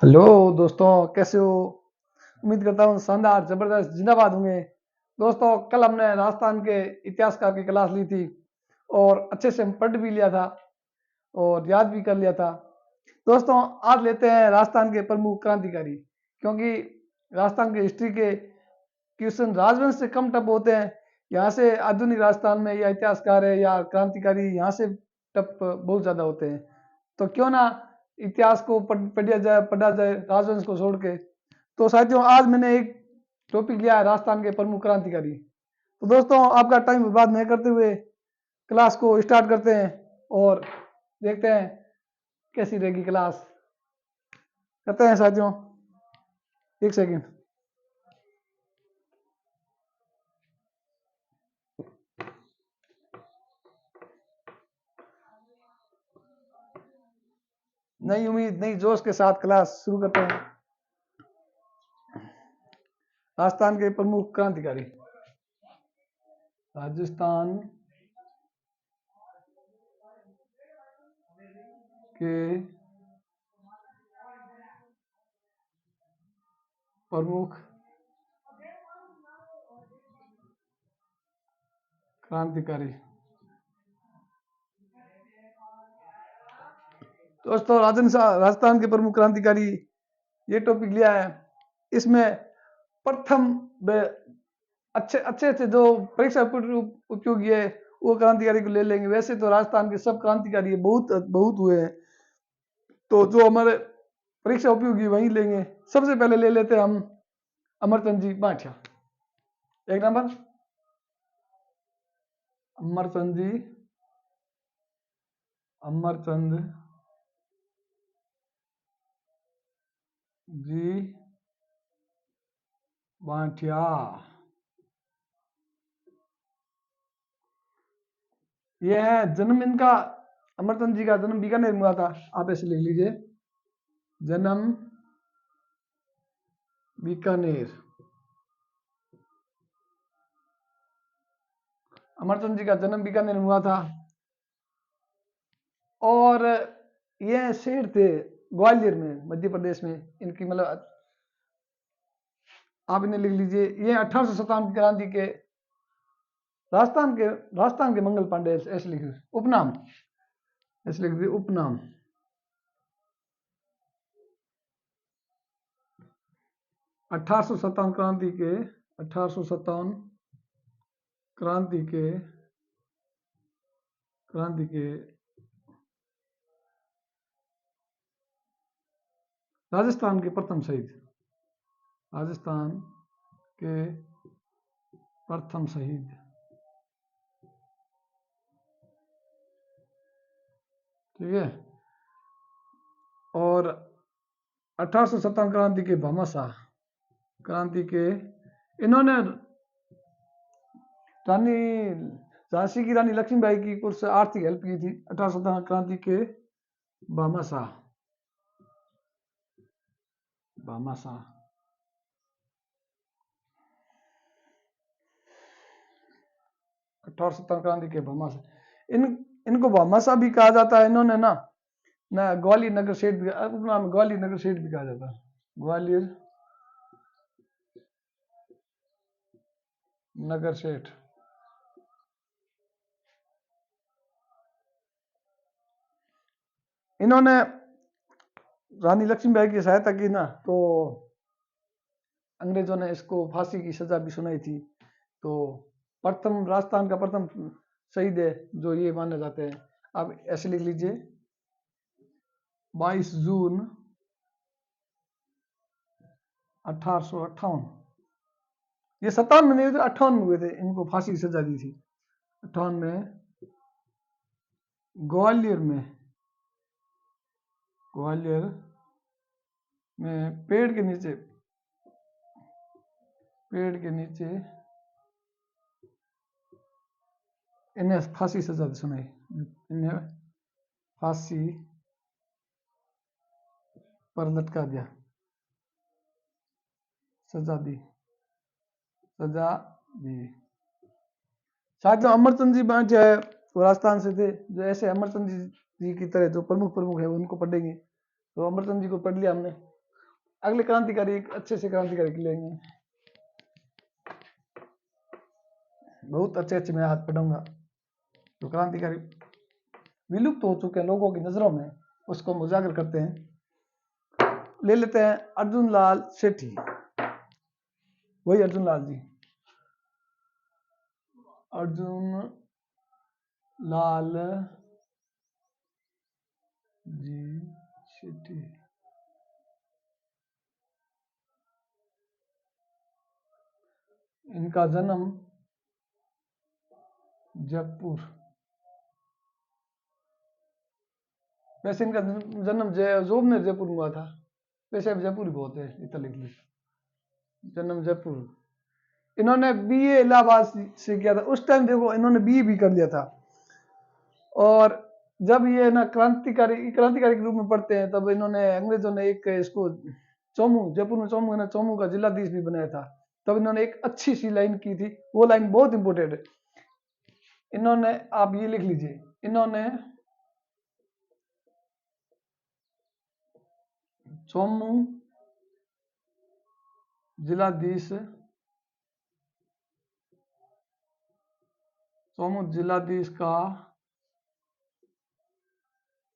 Hello दोस्तों, कैसे हो? उम्मीद करता हूँ शानदार जबरदस्त जिंदाबाद होंगे। दोस्तों, कल हमने राजस्थान के इतिहासकार की क्लास ली थी और अच्छे से हम पढ़ भी लिया था और याद भी कर लिया था। दोस्तों, आज लेते हैं राजस्थान के प्रमुख क्रांतिकारी, क्योंकि राजस्थान के हिस्ट्री के क्वेश्चन राजवंश से कम टफ होते हैं। यहाँ से आधुनिक राजस्थान में या इतिहासकार है या क्रांतिकारी, यहाँ से टफ बहुत ज्यादा होते हैं। तो क्यों ना इतिहास को पढ़ा जाए राजवंश को छोड़ के। तो साथियों, आज मैंने एक टॉपिक लिया है, राजस्थान के प्रमुख क्रांतिकारी। तो दोस्तों, आपका टाइम बर्बाद नहीं करते हुए क्लास को स्टार्ट करते हैं और देखते हैं कैसी रहेगी क्लास। करते हैं साथियों, एक सेकेंड। नई उम्मीद नई जोश के साथ क्लास शुरू करते हैं। राजस्थान के प्रमुख क्रांतिकारी। राजस्थान के प्रमुख क्रांतिकारी। दोस्तों, राजस्थान के प्रमुख क्रांतिकारी ये टॉपिक लिया है। इसमें प्रथम अच्छे अच्छे से जो परीक्षा उपयोगी है वो क्रांतिकारी को ले लेंगे। वैसे तो राजस्थान के सब क्रांतिकारी बहुत बहुत हुए हैं, तो जो हमारे परीक्षा उपयोगी वही लेंगे। सबसे पहले ले लेते हैं हम अमरचंद जी माठिया। एक नंबर अमरचंद जी, अमरचंद जी माठिया। ये है जन्म इनका। अमरचंद जी का जन्म बीकानेर में हुआ था। आप ऐसे लिख लीजिए, जन्म बीकानेर। अमरचंद जी का जन्म बीकानेर में हुआ था और ये शेर थे ग्वालियर में, मध्य प्रदेश में। इनकी मतलब आप इन्हें लिख लीजिए। ये 1857 की क्रांति के राजस्थान के मंगल पांडे ऐसे लिख लीजिए उपनाम, ऐसे लिख लीजिए उपनाम। 1857 क्रांति के 1857 क्रांति के राजस्थान के प्रथम शहीद। राजस्थान के प्रथम शहीद। ठीक है। और 1857 क्रांति के भामाशाह क्रांति के, इन्होंने रानी झांसी की रानी लक्ष्मीबाई की कुछ आर्थिक हेल्प की थी। 1857 क्रांति के भामाशाह। 1857 क्रांति के भामाशाह। इनको भामाशाह भी कहा जाता है। इन्होंने ना ग्वालियर नगर सेठ भी, नाम ग्वालियर नगर सेठ भी कहा जाता है। ग्वालियर नगर सेठ। इन्होंने रानी लक्ष्मीबाई की सहायता की ना, तो अंग्रेजों ने इसको फांसी की सजा भी सुनाई थी। तो प्रथम राजस्थान का प्रथम शहीद है जो ये माने जाते हैं। आप ऐसे लिख लीजिए 22 जून 1858। ये 57 में नहीं हुए थे, 58 में हुए थे। इनको फांसी की सजा दी थी 58 में ग्वालियर में पेड़ के नीचे इन्हें फांसी सजा सुनाई। इन्हें फांसी पर लटका दिया, सजा दी। साथियों, अमरचंद जी माठिया है वो राजस्थान से थे। जो ऐसे अमरचंद जी की तरह जो प्रमुख है उनको पढ़ेंगे। तो अमरचंद जी को पढ़ लिया हमने। अगले क्रांतिकारी अच्छे से क्रांतिकारी लेंगे, बहुत अच्छे अच्छे मैं आज पढ़ूंगा। तो क्रांतिकारी विलुप्त हो चुके हैं लोगों की नजरों में, उसको हम उजागर करते हैं। ले लेते हैं अर्जुन लाल सेठी, वही अर्जुन लाल जी, अर्जुन लाल जी सेठी। इनका जन्म जयपुर, वैसे इनका जन्म जोबनेर जयपुर में हुआ था, वैसे अब जयपुर ही बहुत है इतना लिख ली। जन्म जयपुर। इन्होंने बीए इलाहाबाद से किया था, उस टाइम देखो इन्होंने बीए भी कर लिया था। और जब ये ना क्रांतिकारी के रूप में पढ़ते हैं, तब इन्होंने अंग्रेजों ने एक इसको चौमू, जयपुर में चौमू है ना, चौमू का जिलाधीश भी बनाया था। तब इन्होंने एक अच्छी सी लाइन की थी, वो लाइन बहुत इंपॉर्टेंट है। इन्होंने, आप ये लिख लीजिए, इन्होंने चौमू जिलाधीश, चौमू जिलाधीश का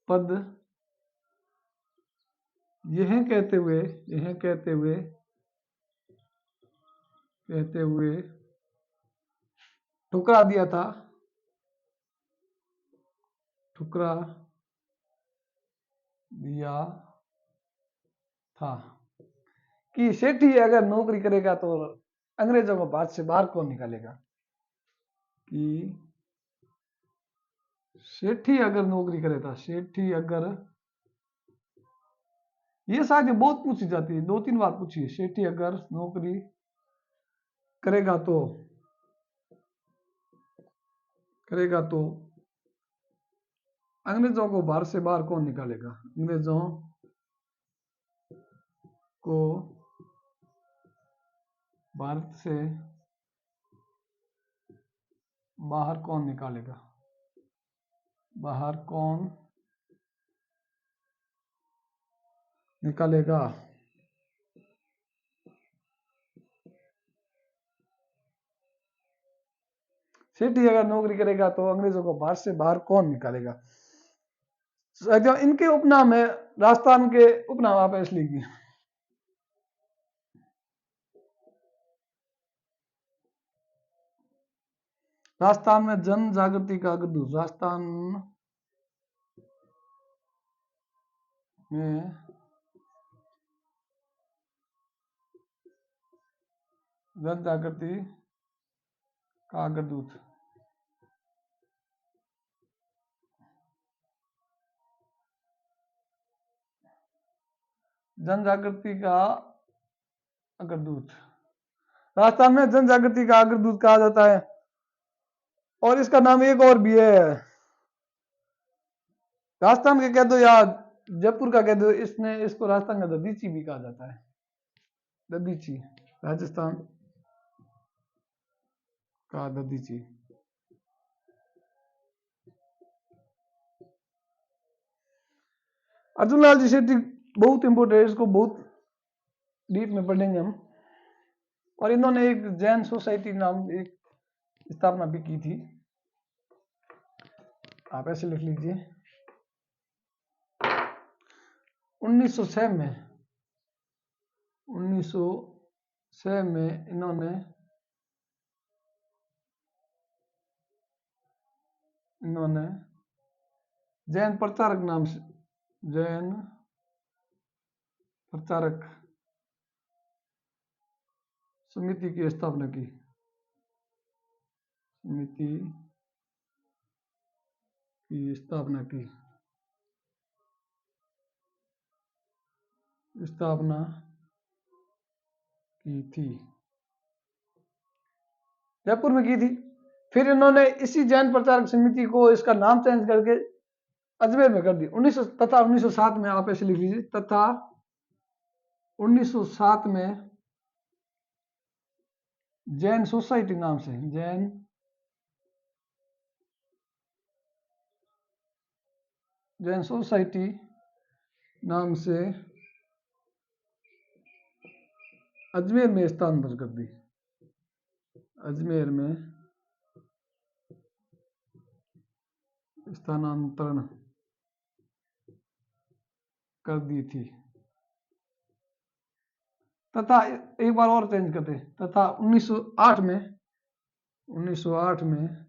पद यह कहते हुए ठुकरा दिया था, ठुकरा दिया था कि सेठी अगर नौकरी करेगा तो अंग्रेजों को भारत से बाहर कौन निकालेगा, कि सेठी अगर नौकरी करेगा, सेठी अगर, ये शायद बहुत पूछी जाती है, 2-3 बार पूछी है, सेठी अगर नौकरी करेगा तो अंग्रेजों को भारत से बाहर कौन निकालेगा, अंग्रेजों को भारत से बाहर कौन निकालेगा, बाहर कौन निकालेगा। सेठी अगर नौकरी करेगा तो अंग्रेजों को भारत से बाहर कौन निकालेगा। इनके उपनाम है, राजस्थान के उपनाम आप ऐसे लिखिए, राजस्थान में जन जागृति का अग्रदूत, राजस्थान में जन जागृति का अग्रदूत, जन जागृति का अग्रदूत, राजस्थान में जन जागृति का अग्रदूत कहा जाता है। और इसका नाम एक और भी है, राजस्थान का कह दो या जयपुर का कह दो, इसको राजस्थान का दधीची भी कहा जाता है, दधीची, राजस्थान का दधीची। अर्जुन लाल जी सेठी बहुत इंपोर्टेंट है, इसको बहुत डीप में पढ़ेंगे हम। और इन्होंने एक जैन सोसाइटी नाम एक स्थापना भी की थी, आप ऐसे लिख लीजिए। 1906 में इन्होंने जैन प्रचारक नाम से, जैन प्रचारक समिति की स्थापना की, समिति की स्थापना की थी, जयपुर में की थी। फिर इन्होंने इसी जैन प्रचारक समिति को इसका नाम चेंज करके अजमेर में कर दी। 1907 में, आप ऐसे लिख लीजिए, तथा 1907 में जैन सोसाइटी नाम से, जैन सोसाइटी नाम से अजमेर में स्थानांतरण कर दी, अजमेर में स्थानांतरण कर दी थी। तथा एक बार और चेंज करते, तथा 1908 में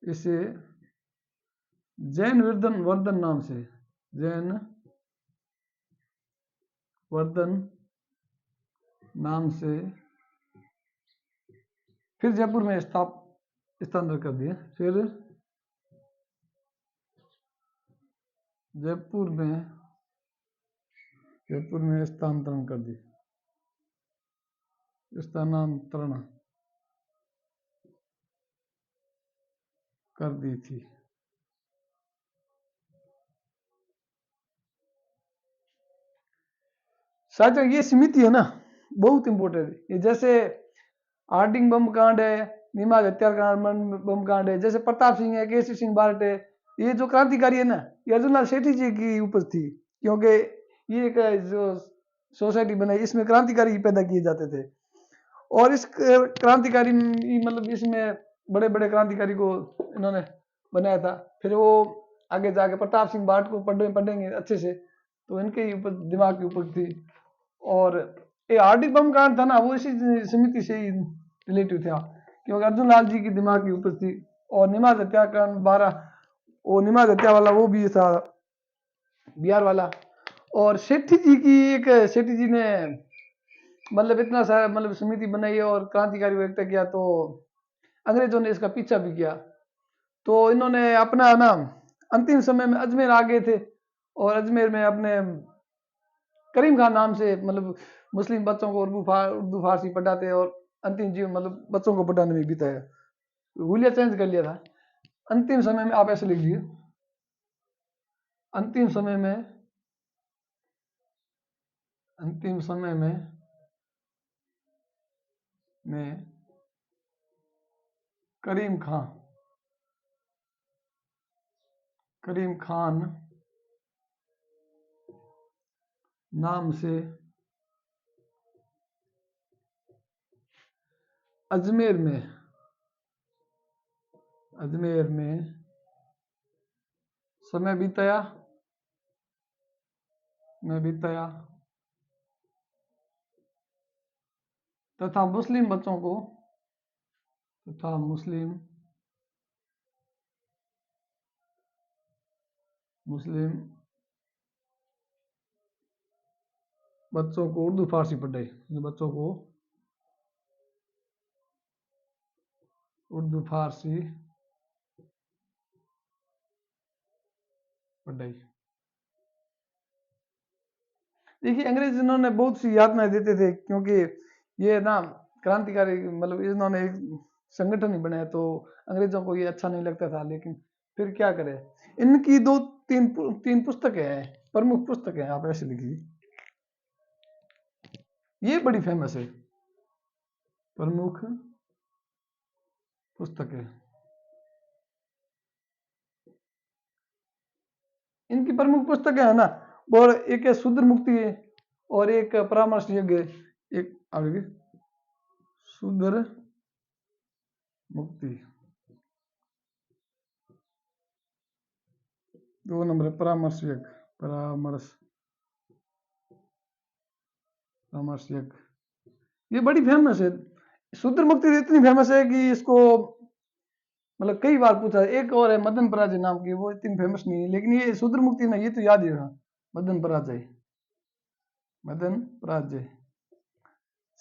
इसे जैन वर्धन नाम से, जैन वर्धन नाम से फिर जयपुर में स्थानांतरित कर दिया। फिर जयपुर में स्थानांतरण कर दी, स्थानांतरण कर दी थी। साथियों ये समिति है ना बहुत इंपॉर्टेंट है। ये जैसे हार्डिंग बम कांड है, निमाज हत्याकांड बम कांड है, जैसे प्रताप सिंह है, केसी सिंह बारट है, ये जो क्रांतिकारी है ना, ये अर्जुनलाल सेठी जी की उपज थी, क्योंकि ये एक जो सोसाइटी बनाई इसमें क्रांतिकारी पैदा किए जाते थे। और इस क्रांतिकारी मतलब इसमें बड़े बड़े क्रांतिकारी को इन्होंने बनाया था। फिर वो आगे जाके प्रताप सिंह बारट को पढ़ेंगे अच्छे से, तो इनके ऊपर दिमाग की उपज थी। और ये हार्दिक बम कांड था ना, वो इसी समिति से ही रिलेटिव था, क्योंकि अर्जुन लाल जी की दिमाग की उपज थी। और निमाज हत्याकांड 12, वो निमाज हत्या वाला वो भी था बिहार वाला। और सेठी जी की एक, सेठी जी ने मतलब इतना सारा मतलब समिति बनाई और क्रांतिकारी व्यक्त किया, तो अंग्रेजों ने इसका पीछा भी किया। तो इन्होंने अपना ना अंतिम समय में अजमेर आ गए थे, और अजमेर में अपने करीम खान नाम से मतलब मुस्लिम बच्चों को उर्दू फारसी पढ़ाते, और अंतिम जीवन मतलब बच्चों को पढ़ाने में बिताया। हुलिया चेंज कर लिया था। अंतिम समय में आप ऐसे लिख लीजिए, अंतिम समय में करीम खान नाम से अजमेर में समय बिताया तथा मुस्लिम बच्चों को उर्दू फारसी पढ़ाई, बच्चों को उर्दू फारसी पढ़ाई। देखिए अंग्रेज इन्होंने बहुत सी यातनाएं देते थे, क्योंकि ये ना क्रांतिकारी मतलब इन्होंने एक संगठन ही बनाया, तो अंग्रेजों को ये अच्छा नहीं लगता था। लेकिन फिर क्या करें, इनकी तीन पुस्तकें हैं, प्रमुख पुस्तकें हैं, आप ऐसे लिखिए, ये बड़ी फेमस है, प्रमुख पुस्तकें। इनकी प्रमुख पुस्तकें है ना, और एक है शूद्र मुक्ति है, और एक परामर्श यज्ञ, एक आगे शूद्र मुक्ति, 2 नंबर है परामर्श यज्ञ। ये बड़ी फेमस है। शूद्र मुक्ति इतनी फेमस है कि इसको मतलब कई बार पूछा। एक और है मदन पराजय नाम की, वो इतनी फेमस नहीं है, लेकिन ये शूद्र मुक्ति ना, ये तो याद ही रहा, मदन पराजय।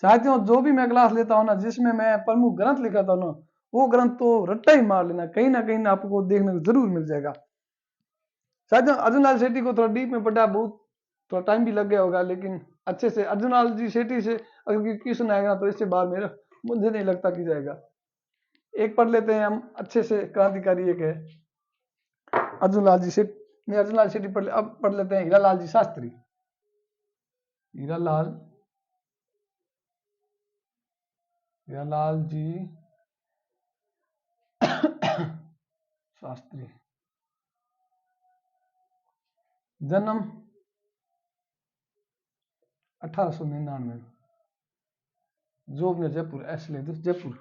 साथियों जो भी मैं क्लास लेता हूँ ना, जिसमें मैं प्रमुख ग्रंथ लिखाता हूँ ना, वो ग्रंथ तो रट्टा ही मार लेना, कहीं ना कहीं आपको देखने को जरूर मिल जाएगा। साथियों अर्जुन लाल सेठी को थोड़ा डीप में पढ़ा, बहुत थोड़ा टाइम भी लग गया होगा, लेकिन अच्छे से अर्जुन लाल जी सेठी से अगर क्वेश्चन आएगा तो इससे बाहर मेरा मुझे नहीं लगता कि जाएगा। एक पढ़ लेते हैं हम अच्छे से, क्रांतिकारी एक है अर्जुन लाल जी सेठी, नहीं अर्जुन लाल सेठी पढ़ ले, अब पढ़ लेते हैं हीरालाल जी शास्त्री। हीरालाल जी शास्त्री, जन्म 1899, जोबनेर जयपुर, ऐसे लिख दो जयपुर।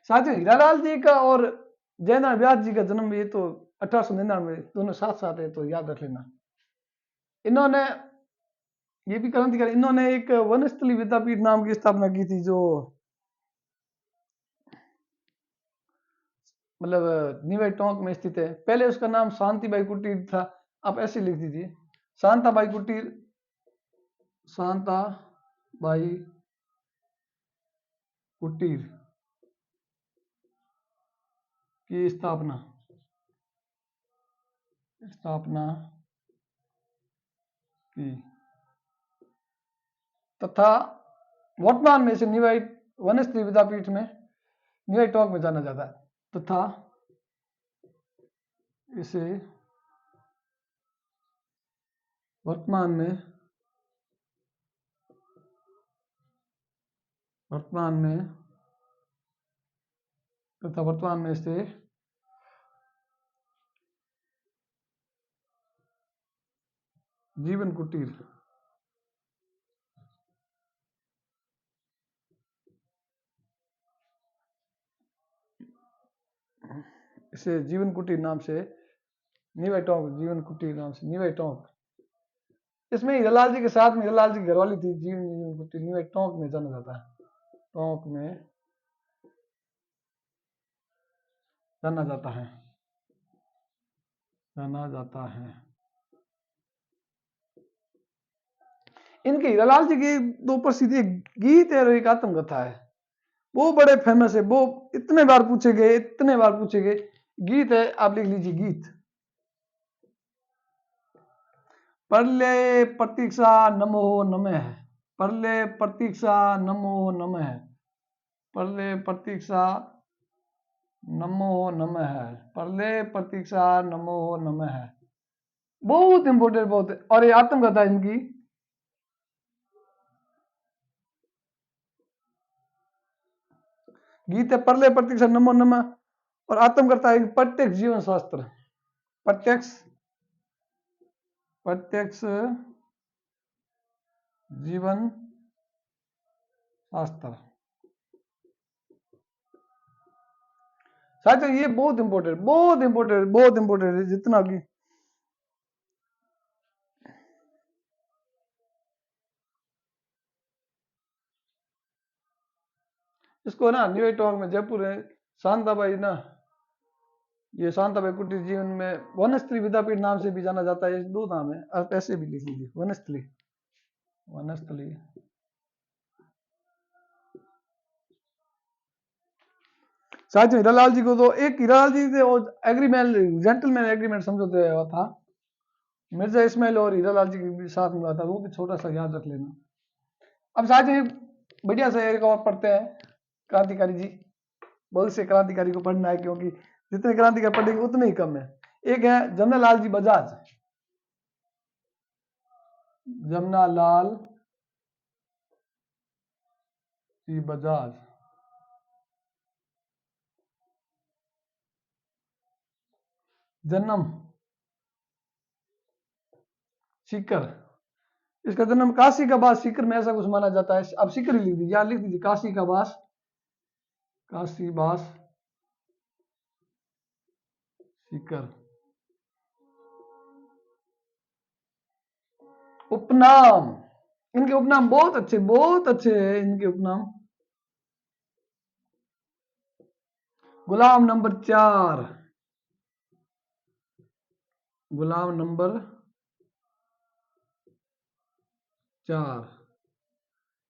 साथियों हीरालाल जी का और जयनारायण व्यास जी का जन्म ये तो 1899 दोनों साथ साथ है, तो याद रख लेना। इन्होंने ये भी क्रांतिकारी, इन्होंने एक वनस्थली विद्यापीठ नाम की स्थापना की थी, जो मतलब नीवाई टोंक में स्थित है। पहले उसका नाम शांतिबाई कुटीर था, आप ऐसे लिख दीजिए शांताबाई कुटीर, शांताबाई कुटीर की स्थापना की तथा वर्तमान में इसे नीवाई वनस्थली विद्यापीठ में नीवाई टोंक में जाना जाता है, तथा इसे वर्तमान में इसे जीवन कुटीर नाम से नीवाई टोंक, जीवन कुटीर नाम से नीवाई टोंक। इसमें हीरालाल जी के साथ में हीरालाल जी की घरवाली थी, जीवन कुटीर नीवाई टोंक में जाना जाता है, टोंक में जाना जाता है। इनके हीरालाल जी के दो प्रसिद्ध एक गीत है और एक आत्मकथा है, वो बड़े फेमस है, वो इतने बार पूछे गए। गीत है, आप लिख लीजिए गीत। परले प्रतीक्षा नमो नमः, परले प्रतीक्षा नमो नमः, परले प्रतीक्षा नमो नमः, परले प्रतीक्षा नमो नमः। बहुत इंपोर्टेंट, बहुत। और ये आत्मकथा इनकी, गीत है परले प्रतीक्षा नमो नमः, और आत्मकथा है प्रत्यक्ष जीवन शास्त्र, प्रत्यक्ष जीवन शास्त्र। साथियों ये बहुत इंपोर्टेंट है, जितना भी इसको ना न्यू टोंक में जयपुर है, शांताबाई ना, ये शांताबाई कुटीर जीवन में वनस्थली विद्यापीठ नाम से भी जाना जाता है। दो नाम है, आप ऐसे भी लिख लीजिए वनस्थली। साथियों हीरालाल जी को तो एक हीरालाल जी से एग्रीमेंट, जेंटलमैन एग्रीमेंट समझौते हुआ था, मिर्जा इस्माइल और हीरालाल जी के साथ मिला था, वो भी छोटा सा याद रख लेना। अब साथियों बढ़िया सा एक और पढ़ते हैं, क्रांतिकारी जी। बहुत से क्रांतिकारी को पढ़ना है, क्योंकि जितने क्रांतिकारी पढ़ेंगे उतने ही कम है। एक है जमनालाल जी बजाज, जमनालाल जी बजाज, जन्म सीकर, इसका जन्म काशी का बास सीकर में ऐसा कुछ माना जाता है। अब सीकर ही लिख दीजिए, या लिख दीजिए काशी का बास, काशी बास सीकर। उपनाम, इनके उपनाम बहुत अच्छे हैं इनके उपनाम। गुलाम नंबर 4, गुलाम नंबर 4,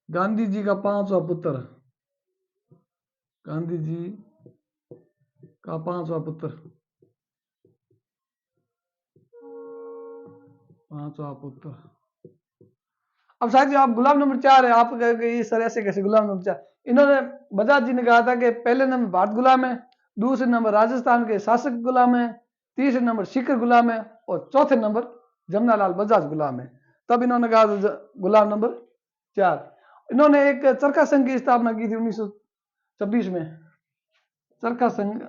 गांधी जी का 5वां पुत्र, गांधी जी का 5वां पुत्र, 5वां पुत्र। अब शायद आप गुलाम नंबर 4 है, आप कहेंगे ये सर ऐसे कैसे गुलाम नंबर 4। इन्होंने बजाज जी ने कहा था कि पहले नंबर भारत गुलाम है, दूसरे नंबर राजस्थान के शासक गुलाम है, तीसरे नंबर सीकर गुलाम है, और चौथे नंबर जमनालाल बजाज गुलाम है। तब इन्होंने कहा गुलाम नंबर 4। इन्होंने एक चरखा संघ की स्थापना की थी 1926 में, चरखा संघ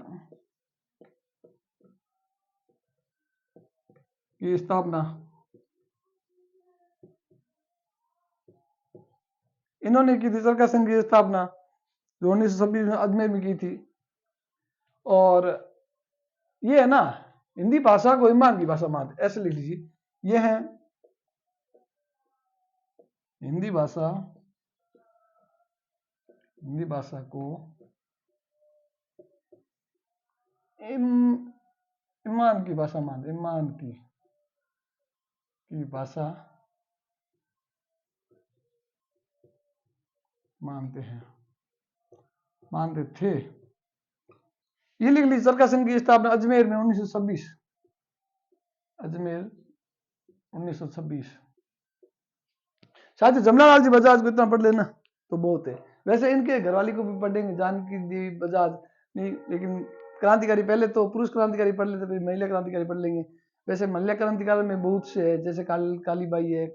की स्थापना इन्होंने की थी चरखा संघ की स्थापना, जो 1926 में अजमेर में की थी। और ये है ना, हिंदी भाषा को ईमान की भाषा मानते, ऐसे लिख लीजिए। ये है हिंदी भाषा, हिंदी भाषा को ईमान की भाषा मानते, ईमान की भाषा मानते हैं, मानते थे। ये लिख लीजिए, चरखा संघ की स्थापना अजमेर में 1926, अजमेर 1926। साथ ही जमनालाल जी बजाज को इतना पढ़ लेना तो बहुत है। वैसे इनके घरवाली को भी पढ़ेंगे, जानकी देवी बजाज नहीं, लेकिन क्रांतिकारी पहले तो पुरुष क्रांतिकारी पढ़ लेते, फिर महिला क्रांतिकारी पढ़ लेंगे। वैसे महिला क्रांतिकारी में बहुत से है, जैसे कालीबाई है,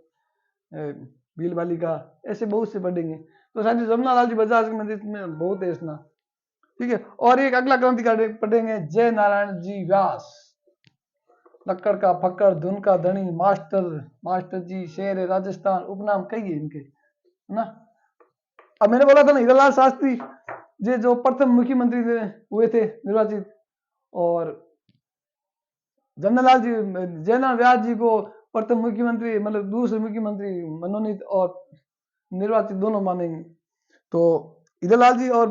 भील बालिका, ऐसे बहुत से पढ़ेंगे। तो साथ ही जमनालाल जी बजाज में बहुत है इसना, ठीक है। और एक अगला क्रांतिकारी पढ़ेंगे जय नारायण जी व्यास, लक्कड़ का फक्कड़, धुन का धनी, मास्टर, मास्टर जी, शेर है राजस्थान, उपनाम कई है इनके, है ना। अब मैंने बोला था ना, हीरालाल शास्त्री ये जो प्रथम मुख्यमंत्री हुए थे निर्वाचित, और जमनालाल जी, जयनारायण व्यास जी को प्रथम मुख्यमंत्री, मतलब दूसरे मुख्यमंत्री मनोनीत और निर्वाचित दोनों मानेंगे। तो हीरालाल जी और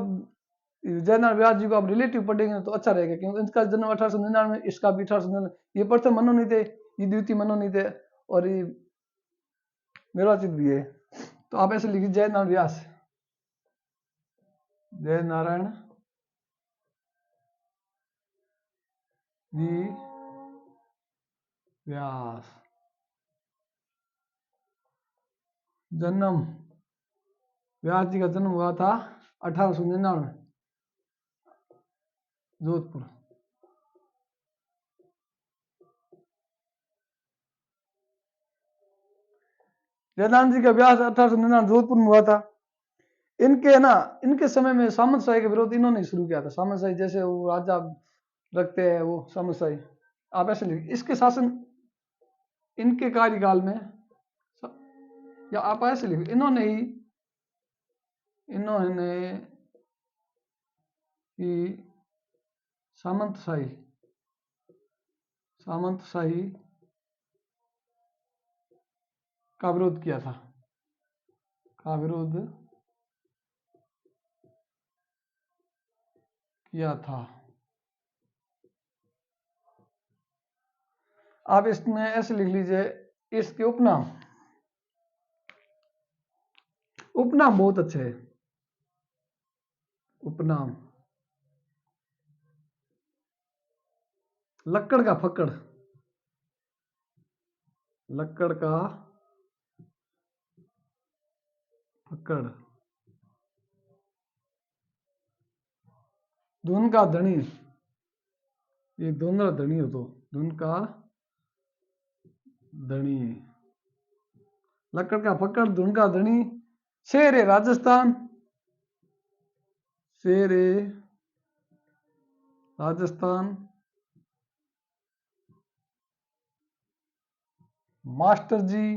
जयनारायण व्यास जी को आप रिलेटिव पढ़ेंगे तो अच्छा रहेगा, क्योंकि इनका जन्म 1899, इसका भी 1899। ये प्रथम मनोनीत है, ये द्वितीय मनोनीत है, और ये निर्वाचित भी है। तो आप ऐसे लिखिए जयनारायण व्यास, जयनारायण जी व्यास। जन्म, व्यास जी का जन्म हुआ था 1899, जोधपुर। जयनारायण जी का व्यास 1899 जोधपुर में हुआ था। इनके ना, इनके समय में सामंतशाही का विरोध इन्होंने शुरू किया था। सामंतशाही जैसे वो राजा रखते हैं, वो सामंतशाही, आप ऐसे लिखिए। इसके शासन, इनके कार्यकाल में, या आप ऐसे लिखिए, इन्होंने ही सामंतशाही, सामंतशाही का विरोध किया था, का विरोध किया था। आप इसमें ऐसे लिख लीजिए, इसके उपनाम, उपनाम बहुत अच्छे है। उपनाम, लक्कड़ का फक्कड़, लक्कड़ का फक्कड़, धुन का धनी, ये दोनों धनी हो, तो धुन का धनी, लक्कड़ का फक्कड़, धुन का धनी, शेर है राजस्थान, शेर है राजस्थान, मास्टर जी,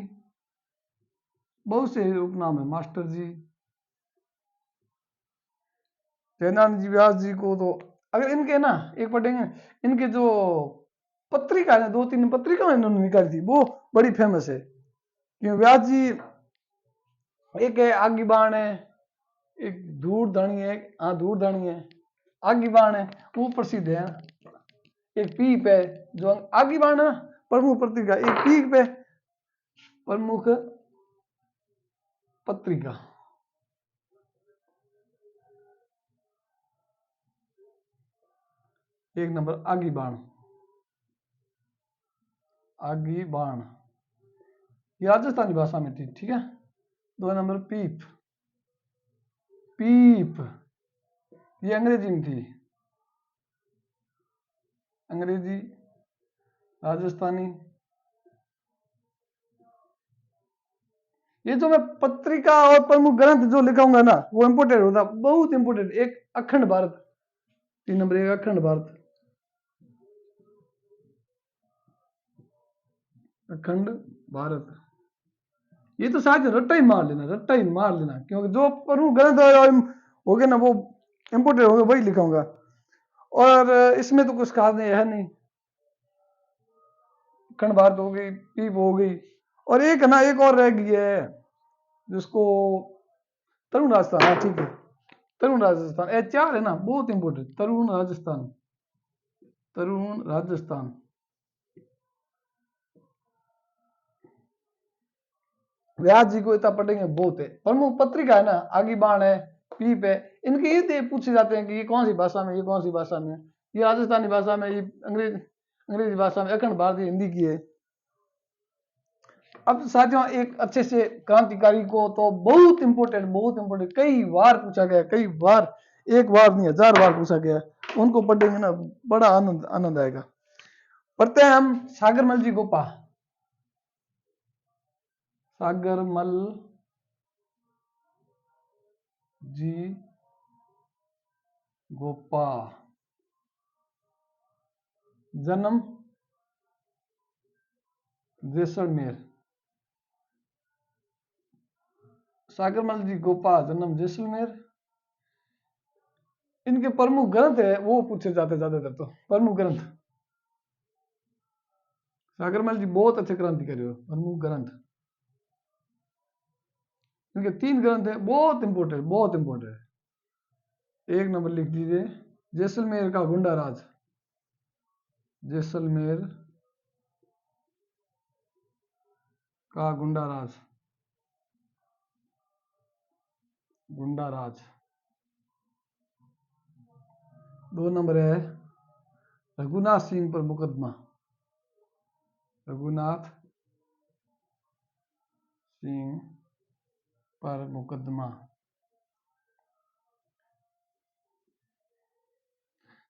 बहुत से उपनाम है, मास्टर जी। जयनारायण जी व्यास जी को तो अगर इनके ना एक पढ़ेंगे, इनके जो पत्रिका है, 2-3 पत्रिका इन्होंने निकाली थी, वो बड़ी फेमस है। क्यों, व्यास जी, एक है आगी बाण है, एक धूड़ धनी है, हाँ धूड़ धनी है, आगी बाण है, वो प्रसिद्ध है। एक पीप है, जो आगी बाण है प्रमुख पत्रिका, एक पीप है प्रमुख पत्रिका। एक नंबर आगी बाण, आगी बाण, ये राजस्थानी भाषा में थी, ठीक है। 2 नंबर पीप, पीप ये अंग्रेजी में थी, अंग्रेजी राजस्थानी। ये जो मैं पत्रिका और प्रमुख ग्रंथ जो लिखाऊंगा ना, वो इंपोर्टेंट होता, बहुत इंपोर्टेंट। एक अखंड भारत, 3 नंबर, एक अखंड भारत, अखंड भारत। ये तो शायद रट्टा ही मार लेना, रट्टा ही मार लेना, क्योंकि जो प्रमुख ग्रंथ हो गए ना वो इम्पोर्टेड हो गए, वही लिखूंगा। और इसमें तो कुछ खास नहीं है नहीं। खंड भारत हो गई, पीप हो गई, और एक है ना, एक और रह गई है जिसको तरुण राजस्थान, हाँ ठीक है, तरुण राजस्थान, चार है ना, बहुत इंपॉर्टेंट। तरुण राजस्थान, तरुण राजस्थान। व्यास जी को इतना पढ़ेंगे बहुत है। प्रमुख पत्रिका है ना, आगे बाण है, पीप है, इनके ये पूछे जाते हैं कि ये कौन सी भाषा में, ये कौन सी भाषा में, ये राजस्थानी भाषा में, ये अंग्रेजी भाषा में, अखंड भारतीय हिंदी की है। अब साथियों, एक अच्छे से क्रांतिकारी को तो बहुत इंपॉर्टेंट कई बार पूछा गया, कई बार, एक बार नहीं 1000 बार पूछा गया। उनको पढ़ेंगे ना, बड़ा आनंद आनंद आएगा। पढ़ते हैं हम सागरमल जी गोपा। सागरमल जी गोपा, जन्म जैसलमेर। सागरमल जी गोपा, जन्म जैसलमेर। इनके प्रमुख ग्रंथ है वो पूछे जाते ज्यादातर, तो प्रमुख ग्रंथ। सागरमल जी बहुत अच्छे क्रांतिकारी हो। प्रमुख ग्रंथ इनके 3 ग्रंथ है, बहुत इंपॉर्टेंट, बहुत इंपॉर्टेंट। एक नंबर लिख दीजिए, जैसलमेर का गुंडा राज। जैसलमेर का गुंडा राज, गुंडा राज। 2 नंबर है रघुनाथ सिंह पर मुकदमा। रघुनाथ सिंह पर मुकदमा।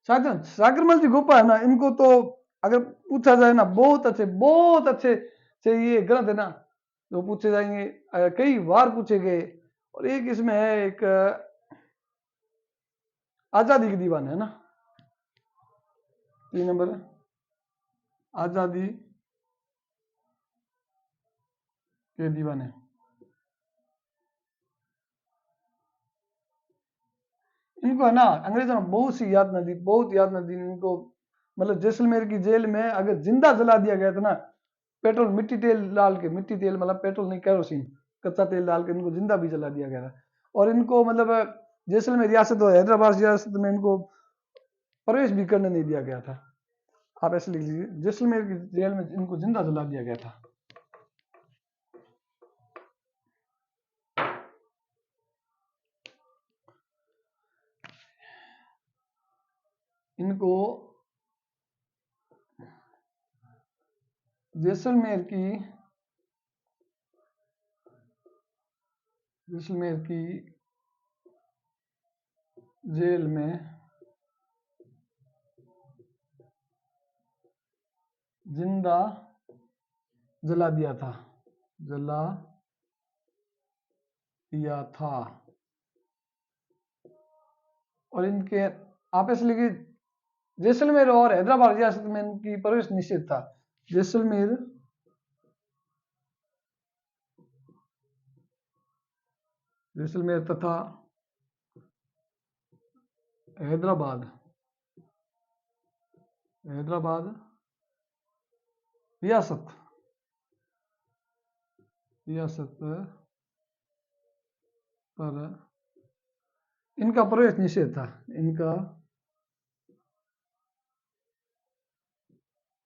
शायद सागरमल जी गोपा है ना, इनको तो अगर पूछा जाए ना, बहुत अच्छे से ये ग्रंथ है ना, जो पूछे जाएंगे, कई बार पूछे गए। और एक इसमें है, एक आजादी की दीवान है ना, 3 नंबर आजादी के दीवाने। इनको है ना, अंग्रेजों ने बहुत सी याद न दी, बहुत याद न दी इनको। मतलब जैसलमेर की जेल में अगर जिंदा जला दिया गया था ना, पेट्रोल मिट्टी तेल डाल के, मिट्टी तेल मतलब पेट्रोल नहीं, केरोसिन, कच्चा तेल डाल के इनको जिंदा भी जला दिया गया था। और इनको मतलब जैसलमेर रियासत और हैदराबाद रियासत में इनको प्रवेश भी करने नहीं दिया गया था। आप ऐसे लिख लीजिए, जैसलमेर की जेल में इनको जिंदा जला दिया गया था। इनको जैसलमेर की जेल में जिंदा जला दिया था, जला दिया था। और इनके आप ऐसे लिखिए, जैसलमेर और हैदराबाद रियासत में इनकी प्रवेश निषेध था। जैसलमेर तथा हैदराबाद रियासत पर इनका प्रवेश निषेध था। इनका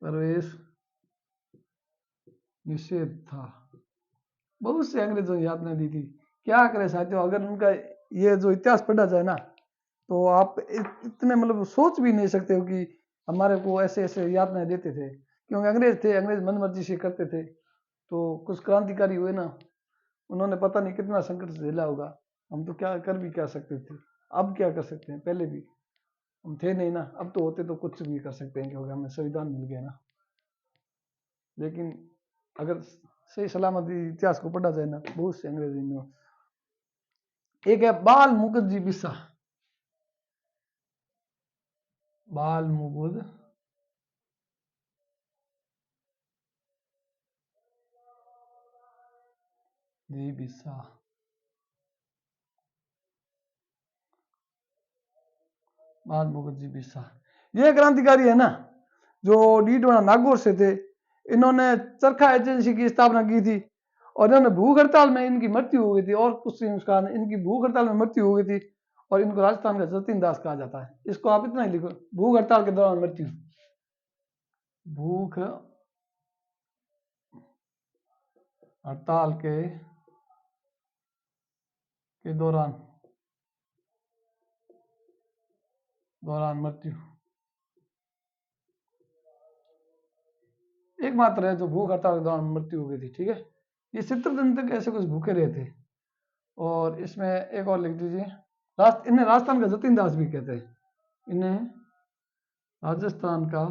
प्रवेश निषेध था। बहुत से अंग्रेजों ने यातना दी थी। क्या करे साथियों, अगर उनका ये जो इतिहास पढ़ा जाए ना, तो आप इतने मतलब सोच भी नहीं सकते हो कि हमारे को ऐसे ऐसे यातनाएं देते थे। क्योंकि अंग्रेज थे, अंग्रेज मनमर्जी से करते थे। तो कुछ क्रांतिकारी हुए ना, उन्होंने पता नहीं कितना संकट झेला होगा। हम तो क्या कर भी क्या सकते थे, अब क्या कर सकते हैं, पहले भी हम थे नहीं ना, अब तो होते तो कुछ भी कर सकते हैं, क्योंकि हमें संविधान मिल गया ना। लेकिन अगर सही सलामत इतिहास को पढ़ा जाए ना, बहुत से अंग्रेज में। एक है बाल मुकुंद जी बिस्सा। बाल मुकुंद जी बिस्सा, बाल मुखर्जी बिस्सा, ये क्रांतिकारी है ना जो डीडवाना नागौर से थे। इन्होंने चरखा एजेंसी की स्थापना की थी और इन्होंने भूख हड़ताल में इनकी मृत्यु हो गई थी, और कुछ कारण इनकी भूख हड़ताल में मृत्यु हो गई थी, और इनको राजस्थान का जतीन दास कहा जाता है। इसको आप इतना ही लिखो, भूख हड़ताल के दौरान मृत्यु, भूख हड़ताल के दौरान मृत्यु। एकमात्र है जो भूख हड़ताल के दौरान मृत्यु हो गई थी। ठीक है, ये 70 दिन तक ऐसे कुछ भूखे रहे थे। और इसमें एक और लिख दीजिए, इन्हें राजस्थान का जतीन दास भी कहते हैं, इन्हें राजस्थान का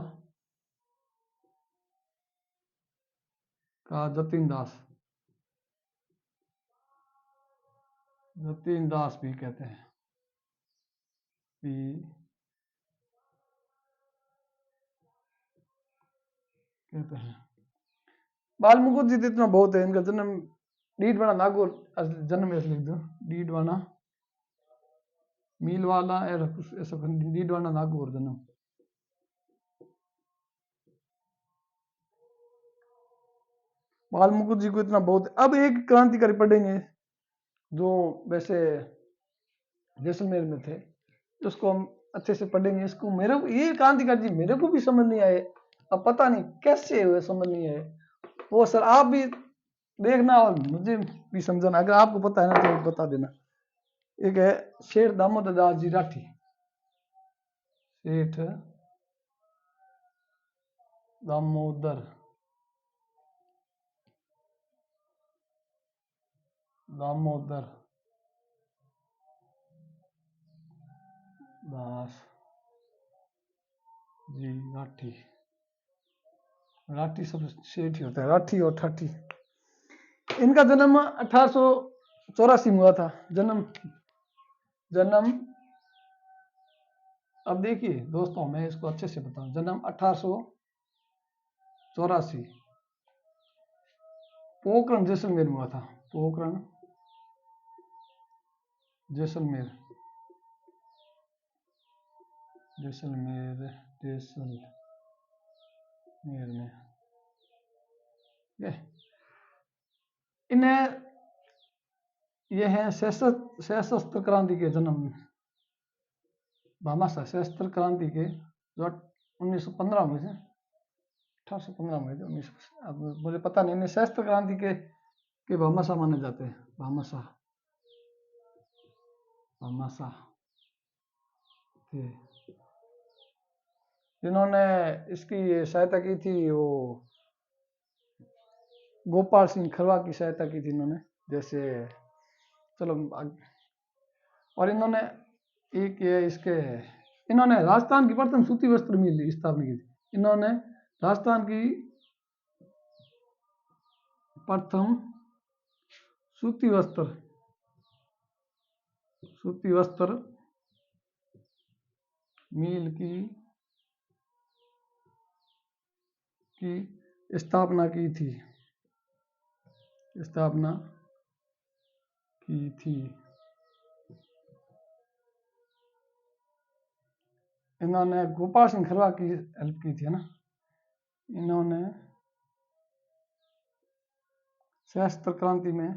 जतीन दास भी कहते हैं, बाल मुकुंद जी इतना बहुत है। इनका जन्म डीडवाना नागौर, जन्म ऐसे लिख दो, डीडवाना मीलवाला ऐसा, डीडवाना नागौर जन्म। बाल मुकुंद जी को इतना बहुत है। अब एक क्रांतिकारी पढ़ेंगे जो वैसे जैसलमेर में थे, उसको हम अच्छे से पढ़ेंगे। इसको मेरे को ये क्रांतिकारी जी मेरे को भी समझ नहीं आए, अब पता नहीं कैसे हुए, समझ नहीं आए वो। सर आप भी देखना और मुझे भी समझाना, अगर आपको पता है ना तो बता देना। एक है शेठ दामोदर दास जी राठी, शेठ दामोदर दास जी राठी, राठी सब शेठ ही होता है, राठी और ठाठी। इनका जन्म 1884 में हुआ था। जन्म अब देखिए दोस्तों, मैं इसको अच्छे से बताऊं, जन्म 1884 पोखरण जैसलमेर में हुआ था, पोखरण जैसलमेर में। इन्हें ये है सशस्त्र क्रांति के जन्म, भामाशाह सशस्त्र क्रांति के जो 1915 में थे, 1815 में थे, 19, अब मुझे पता नहीं। सशस्त्र क्रांति के भामाशाह माने जाते हैं, भामाशाह थे जिन्होंने इसकी सहायता की थी। वो गोपाल सिंह खरवा की सहायता की थी इन्होंने, जैसे चलो। और इन्होंने एक इसके इन्होंने राजस्थान की प्रथम सूती वस्त्र मिल स्थापना की थी। इन्होंने राजस्थान की प्रथम सूती वस्त्र मिल की स्थापना की थी। इन्होंने गोपाल सिंह खरवा की हेल्प की थी, है ना। इन्होंने सशस्त्र क्रांति में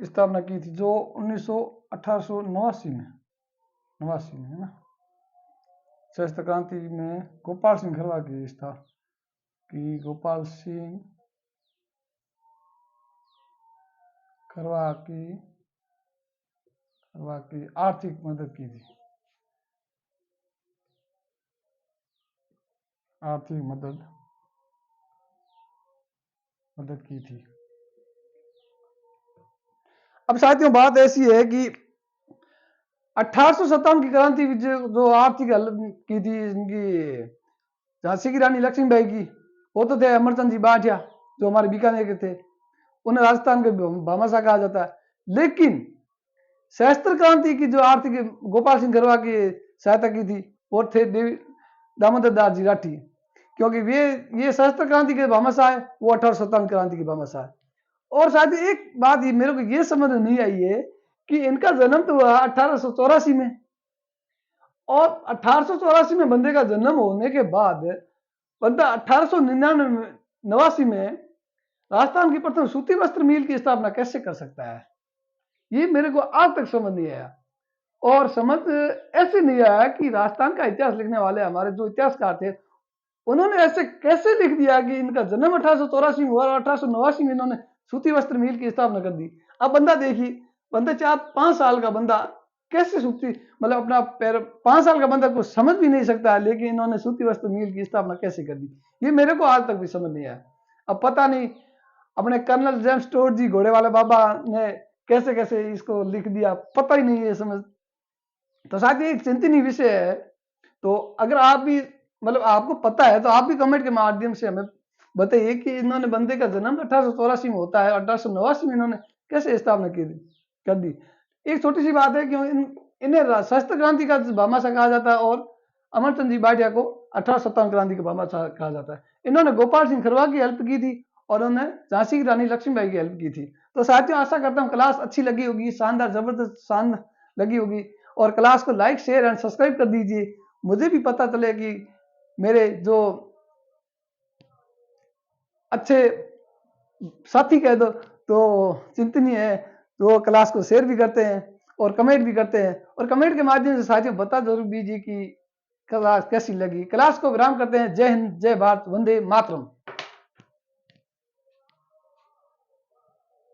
स्थापना की थी, जो 1889 में है ना। सशस्त्र क्रांति में गोपाल सिंह खरवा की आर्थिक मदद की थी, मदद की थी। अब साथियों बात ऐसी है कि 1857 की क्रांति जो आर्थिक हल की थी इनकी झांसी की रानी लक्ष्मीबाई की, वो तो थे अमरचंद जी बाठिया, जो हमारे बीकानेर के थे। उन्हें राजस्थान के भामाशाह कहा जाता है। लेकिन सशस्त्र क्रांति की जो आर्थिक गोपाल सिंह खरवा की सहायता की थी, और थे दामोदर दास जी राठी, क्योंकि ये सशस्त्र क्रांति के भामाशाह आए, वो 1857 क्रांति के भामाशाह आए। और साथ ही एक बात ये मेरे को ये समझ नहीं आई है कि इनका जन्म तो हुआ 1884 में, और 1884 में बंदे का जन्म होने के बाद बंदा 1889 में राजस्थान की प्रथम सूती वस्त्र मिल की स्थापना कैसे कर सकता है? ये मेरे को आज तक समझ नहीं आया। और समझ ऐसे नहीं आया कि राजस्थान का इतिहास लिखने वाले हमारे जो इतिहासकार थे, उन्होंने ऐसे कैसे लिख दिया कि इनका जन्म 1884 में हुआ और 1889 में इन्होंने सूती वस्त्र मिल की स्थापना कर दी। अब बंदा देखिए, बंदा 4-5 साल का बंदा कैसे सूती, मतलब अपना पैर 5 साल का बंदा कुछ समझ भी नहीं सकता है, लेकिन इन्होंने सूती वस्त्र मिल की स्थापना कैसे कर दी, ये मेरे को आज तक भी समझ नहीं आया। अब पता नहीं अपने कर्नल जेम्स टोड जी घोड़े वाले बाबा ने कैसे कैसे इसको लिख दिया, पता ही नहीं है समझ। तो साथ ही एक चिंतनीय विषय है। तो अगर आप भी, मतलब आपको पता है तो आप भी कमेंट के माध्यम से हमें बताइए कि इन्होंने बंदे का जन्म 1884 में होता है, 1889 में इन्होंने कैसे स्थापना की कर दी। एक छोटी सी बात है कि इन्हें सशस्त्र क्रांति का भामाशाह कहा जाता है और अमरचंद जी भाटिया को 1857 क्रांति का भामाशाह कहा जाता है। इन्होंने गोपाल सिंह खरवा की हेल्प की थी और उन्होंने झांसी की रानी लक्ष्मीबाई की हेल्प की थी। तो साथियों, आशा करता हूँ क्लास अच्छी लगी होगी, शानदार जबरदस्त शान लगी होगी, और क्लास को लाइक शेयर एंड सब्सक्राइब कर दीजिए। मुझे भी पता चले कि मेरे जो अच्छे साथी कह दो तो चिंतनीय है, तो क्लास को शेयर भी करते हैं और कमेंट भी करते हैं, और कमेंट के माध्यम से साथियों बता जरूर दीजिए कि क्लास कैसी लगी। क्लास को विराम करते हैं। जय हिंद, जय भारत, वंदे मातरम।